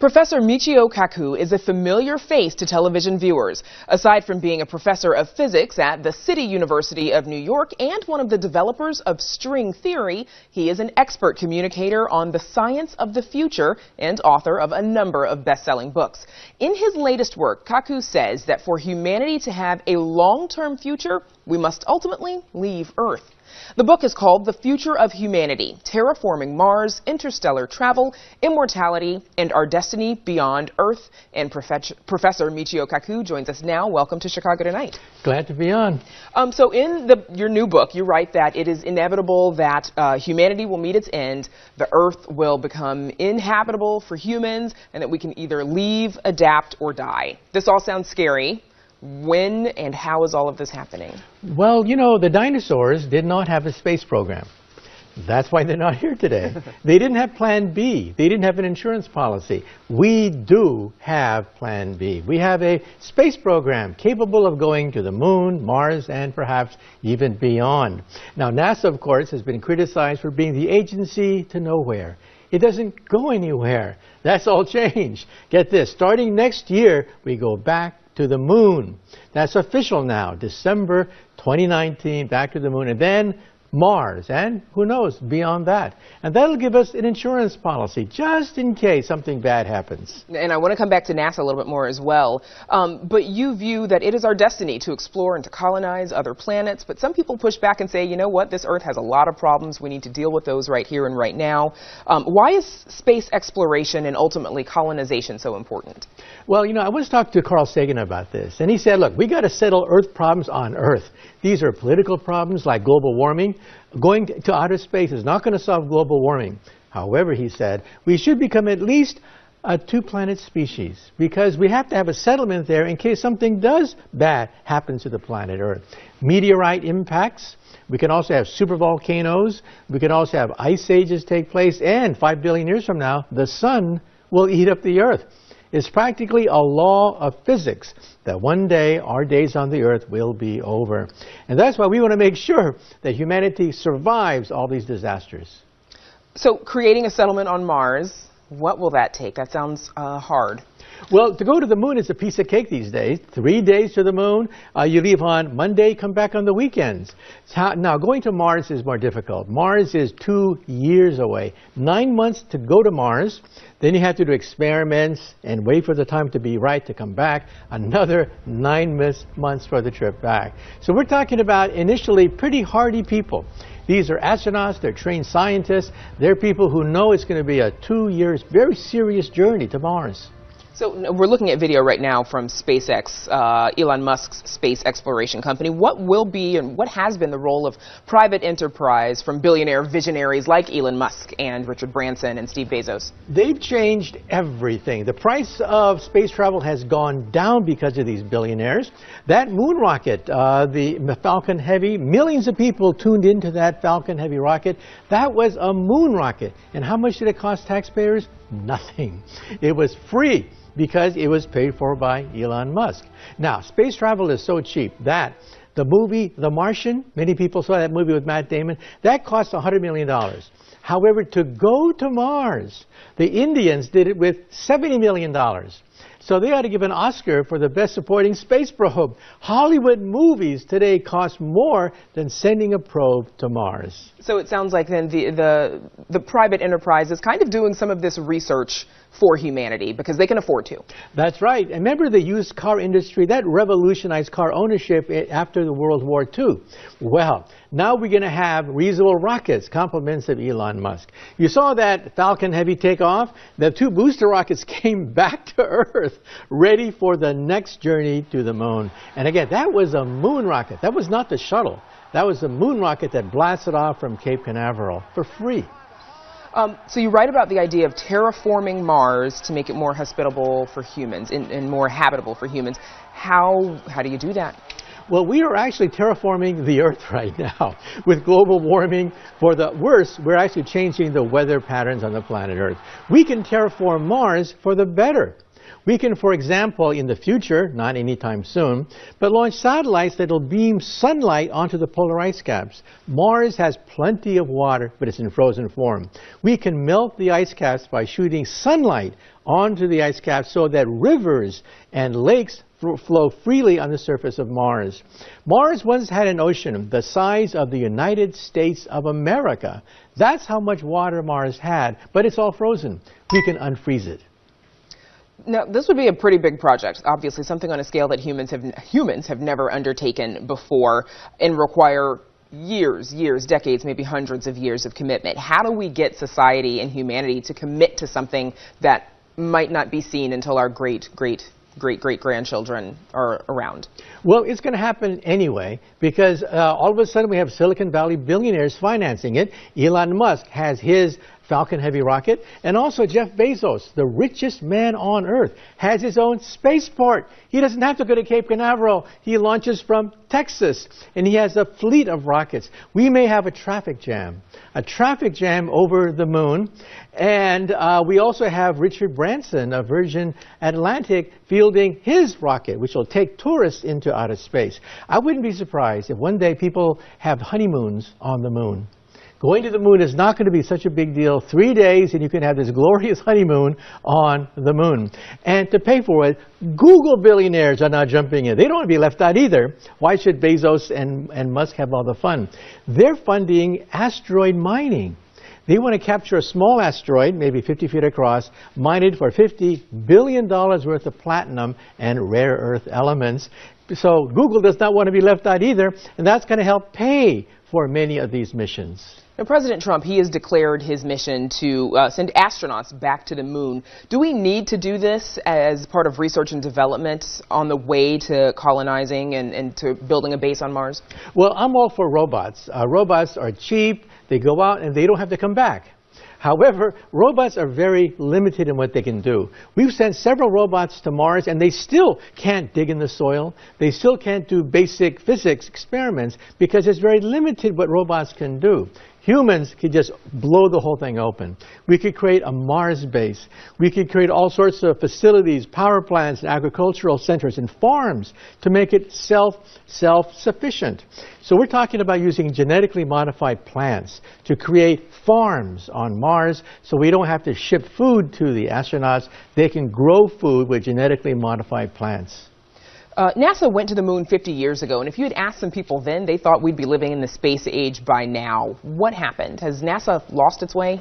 Professor Michio Kaku is a familiar face to television viewers. Aside from being a professor of physics at the City University of New York and one of the developers of string theory, he is an expert communicator on the science of the future and author of a number of best-selling books. In his latest work, Kaku says that for humanity to have a long-term future, we must ultimately leave Earth. The book is called The Future of Humanity: Terraforming Mars, Interstellar Travel, Immortality, and Our Destiny Beyond Earth. And Professor Michio Kaku joins us now. Welcome to Chicago Tonight. Glad to be on. So in your new book, you write that it is inevitable that humanity will meet its end, the Earth will become inhabitable for humans, and that we can either leave, adapt, or die. This all sounds scary. When and how is all of this happening? Well, you know, the dinosaurs did not have a space program. That's why they're not here today. They didn't have Plan B. They didn't have an insurance policy. We do have Plan B. We have a space program capable of going to the moon, Mars, and perhaps even beyond. Now, NASA, of course, has been criticized for being the agency to nowhere. It doesn't go anywhere. That's all changed. Get this, starting next year, we go back to the moon. That's official now, December 2019, back to the moon, and then Mars, and who knows, beyond that. And that'll give us an insurance policy, just in case something bad happens. And I want to come back to NASA a little bit more as well. But you view that it is our destiny to explore and to colonize other planets. But some people push back and say, you know what, this Earth has a lot of problems. We need to deal with those right here and right now. Why is space exploration and ultimately colonization so important? Well, you know, I was talking to Carl Sagan about this, and he said, look, we got to settle Earth problems on Earth. These are political problems like global warming. Going to outer space is not going to solve global warming. However, he said, we should become at least a two-planet species because we have to have a settlement there in case something bad happens to the planet Earth. Meteorite impacts. We can also have supervolcanoes. We can also have ice ages take place. And 5 billion years from now, the sun will eat up the Earth. It's practically a law of physics that one day our days on the Earth will be over. And that's why we want to make sure that humanity survives all these disasters. So creating a settlement on Mars, what will that take? That sounds hard. Well, to go to the moon is a piece of cake these days. 3 days to the moon. You leave on Monday, come back on the weekends. Now, going to Mars is more difficult. Mars is 2 years away. 9 months to go to Mars. Then you have to do experiments and wait for the time to be right to come back. Another 9 months for the trip back. So we're talking about initially pretty hardy people. These are astronauts, they're trained scientists. They're people who know it's going to be a 2 years, very serious journey to Mars. So we're looking at video right now from SpaceX, Elon Musk's space exploration company. What will be and what has been the role of private enterprise from billionaire visionaries like Elon Musk and Richard Branson and Steve Bezos? They've changed everything. The price of space travel has gone down because of these billionaires. That moon rocket, the Falcon Heavy, millions of people tuned into that Falcon Heavy rocket. That was a moon rocket. And how much did it cost taxpayers? Nothing. It was free, because it was paid for by Elon Musk. Now, space travel is so cheap that the movie The Martian, many people saw that movie with Matt Damon, that cost $100 million. However, to go to Mars, the Indians did it with $70 million. So they ought to give an Oscar for the best supporting space probe. Hollywood movies today cost more than sending a probe to Mars. So it sounds like then the private enterprise is kind of doing some of this research for humanity because they can afford to. That's right. And remember the used car industry? That revolutionized car ownership after the World War II. Well, now we're going to have reusable rockets, compliments of Elon Musk. You saw that Falcon Heavy take off. The 2 booster rockets came back to Earth, ready for the next journey to the moon. And again, that was a moon rocket. That was not the shuttle. That was a moon rocket that blasted off from Cape Canaveral for free. So you write about the idea of terraforming Mars to make it more hospitable for humans and more habitable for humans. How do you do that? Well, we are actually terraforming the Earth right now. With global warming, for the worse, we're actually changing the weather patterns on the planet Earth. We can terraform Mars for the better. We can, for example, in the future, not anytime soon, but launch satellites that will beam sunlight onto the polar ice caps. Mars has plenty of water, but it's in frozen form. We can melt the ice caps by shooting sunlight onto the ice caps so that rivers and lakes flow freely on the surface of Mars. Mars once had an ocean the size of the United States of America. That's how much water Mars had, but it's all frozen. We can unfreeze it. Now, this would be a pretty big project, obviously something on a scale that humans have never undertaken before and require years, decades, maybe hundreds of years of commitment. How do we get society and humanity to commit to something that might not be seen until our great-grandchildren are around? Well, it's going to happen anyway because all of a sudden we have Silicon Valley billionaires financing it. Elon Musk has his Falcon Heavy rocket, and also Jeff Bezos, the richest man on Earth, has his own spaceport. He doesn't have to go to Cape Canaveral. He launches from Texas, and he has a fleet of rockets. We may have a traffic jam over the moon, and we also have Richard Branson of Virgin Atlantic fielding his rocket, which will take tourists into outer space. I wouldn't be surprised if one day people have honeymoons on the moon. Going to the moon is not going to be such a big deal. 3 days and you can have this glorious honeymoon on the moon. And to pay for it, Google billionaires are now jumping in. They don't want to be left out either. Why should Bezos and Musk have all the fun? They're funding asteroid mining. They want to capture a small asteroid, maybe 50 feet across, mine it for $50 billion worth of platinum and rare earth elements. So Google does not want to be left out either, and that's going to help pay for many of these missions. Now, President Trump, he has declared his mission to send astronauts back to the moon. Do we need to do this as part of research and development on the way to colonizing and to building a base on Mars? Well, I'm all for robots. Robots are cheap, they go out and they don't have to come back. However, robots are very limited in what they can do. We've sent several robots to Mars and they still can't dig in the soil. They still can't do basic physics experiments because it's very limited what robots can do. Humans could just blow the whole thing open. We could create a Mars base. We could create all sorts of facilities, power plants, and agricultural centers and farms to make it self-sufficient. So we're talking about using genetically modified plants to create farms on Mars so we don't have to ship food to the astronauts. They can grow food with genetically modified plants. NASA went to the moon 50 years ago, and if you had asked some people then, they thought we'd be living in the space age by now. What happened? Has NASA lost its way?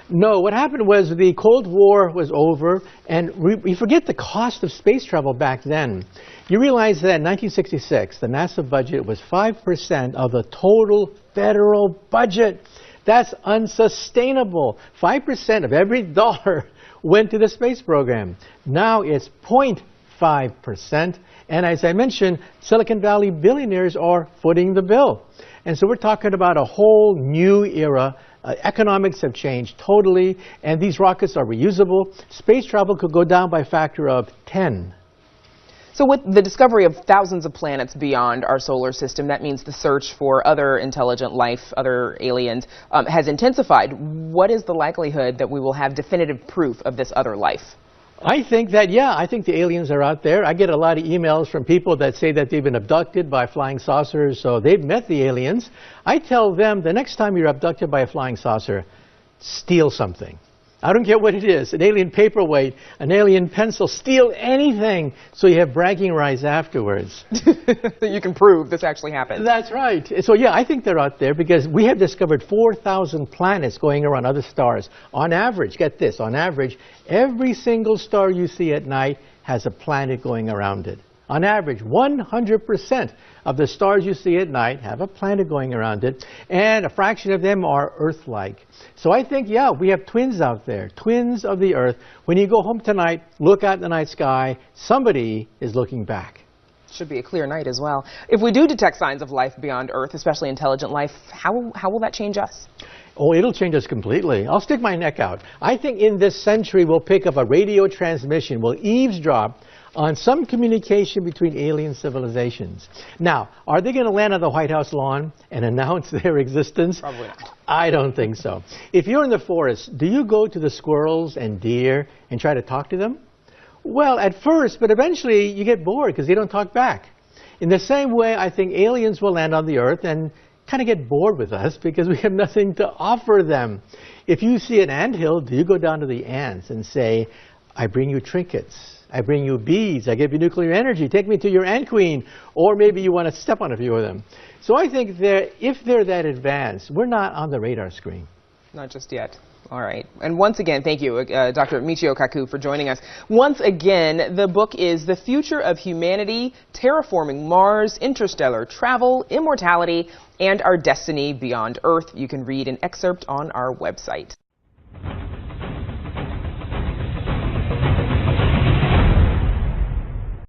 No, what happened was the Cold War was over, and we forget the cost of space travel back then. You realize that in 1966, the NASA budget was 5% of the total federal budget. That's unsustainable. 5% of every dollar went to the space program. Now it's 0.5%. And as I mentioned, Silicon Valley billionaires are footing the bill. And so we're talking about a whole new era. Economics have changed totally, and these rockets are reusable. Space travel could go down by a factor of 10. So with the discovery of thousands of planets beyond our solar system, that means the search for other intelligent life, other aliens, has intensified. What is the likelihood that we will have definitive proof of this other life? I think that, I think the aliens are out there. I get a lot of emails from people that say that they've been abducted by flying saucers, so they've met the aliens. I tell them the next time you're abducted by a flying saucer, steal something. I don't care what it is, an alien paperweight, an alien pencil, steal anything so you have bragging rights afterwards. That you can prove this actually happened. That's right. So I think they're out there because we have discovered 4,000 planets going around other stars. On average, get this, on average, every single star you see at night has a planet going around it. On average, 100% of the stars you see at night have a planet going around it, and a fraction of them are Earth-like. So I think, we have twins out there, twins of the Earth. When you go home tonight, look out in the night sky, somebody is looking back. Should be a clear night as well. If we do detect signs of life beyond Earth, especially intelligent life, how will that change us? Oh, it'll change us completely. I'll stick my neck out. I think in this century we'll pick up a radio transmission, we'll eavesdrop on some communication between alien civilizations. Now, are they going to land on the White House lawn and announce their existence? Probably not. I don't think so. If you're in the forest, do you go to the squirrels and deer and try to talk to them? Well, at first, but eventually you get bored because they don't talk back. In the same way, I think aliens will land on the Earth and kind of get bored with us because we have nothing to offer them. If you see an anthill, do you go down to the ants and say, I bring you trinkets, I bring you beads, I give you nuclear energy, take me to your ant queen, or maybe you want to step on a few of them. So I think if they're that advanced, we're not on the radar screen. Not just yet. All right. And once again, thank you, Dr. Michio Kaku, for joining us. Once again, the book is The Future of Humanity, Terraforming Mars, Interstellar Travel, Immortality, and Our Destiny Beyond Earth. You can read an excerpt on our website.